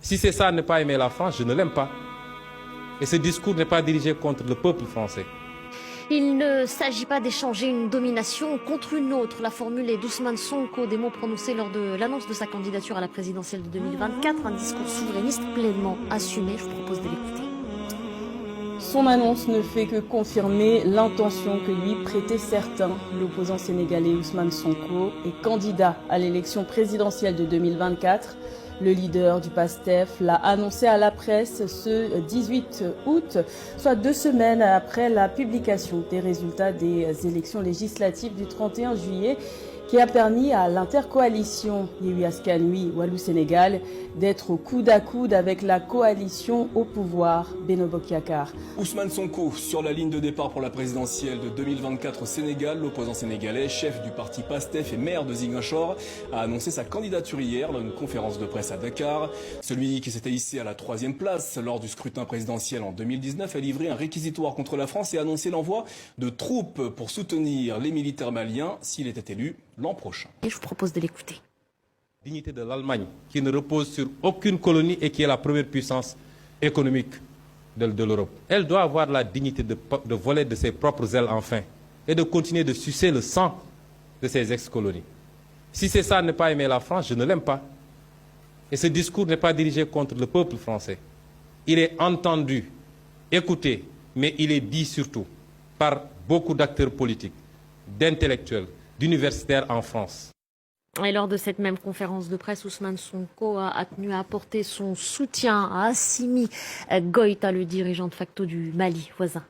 Si c'est ça, ne pas aimer la France, je ne l'aime pas. Et ce discours n'est pas dirigé contre le peuple français. Il ne s'agit pas d'échanger une domination contre une autre. La formule est d'Ousmane Sonko, des mots prononcés lors de l'annonce de sa candidature à la présidentielle de 2024. Un discours souverainiste pleinement assumé. Je vous propose de l'écouter. Son annonce ne fait que confirmer l'intention que lui prêtaient certains. L'opposant sénégalais Ousmane Sonko est candidat à l'élection présidentielle de 2024. Le leader du PASTEF l'a annoncé à la presse ce 18 août, soit 2 semaines après la publication des résultats des élections législatives du 31 juillet, qui a permis à l'intercoalition Yewwi Askan Wi Wallu Sénégal d'être au coude à coude avec la coalition au pouvoir Benno Bokk Yakaar. Ousmane Sonko sur la ligne de départ pour la présidentielle de 2024 au Sénégal. L'opposant sénégalais, chef du parti PASTEF et maire de Ziguinchor, a annoncé sa candidature hier lors d'une conférence de presse à Dakar. Celui qui s'était hissé à la 3e place lors du scrutin présidentiel en 2019 a livré un réquisitoire contre la France et a annoncé l'envoi de troupes pour soutenir les militaires maliens s'il était élu l'an prochain. Et je vous propose de l'écouter. La dignité de l'Allemagne, qui ne repose sur aucune colonie et qui est la première puissance économique de l'Europe. Elle doit avoir la dignité de voler de ses propres ailes enfin et de continuer de sucer le sang de ses ex-colonies. Si c'est ça, ne pas aimer la France, je ne l'aime pas. Et ce discours n'est pas dirigé contre le peuple français. Il est entendu, écouté, mais il est dit surtout par beaucoup d'acteurs politiques, d'intellectuels, d'universitaires en France. Et lors de cette même conférence de presse, Ousmane Sonko a tenu à apporter son soutien à Assimi Goïta, le dirigeant de facto du Mali voisin.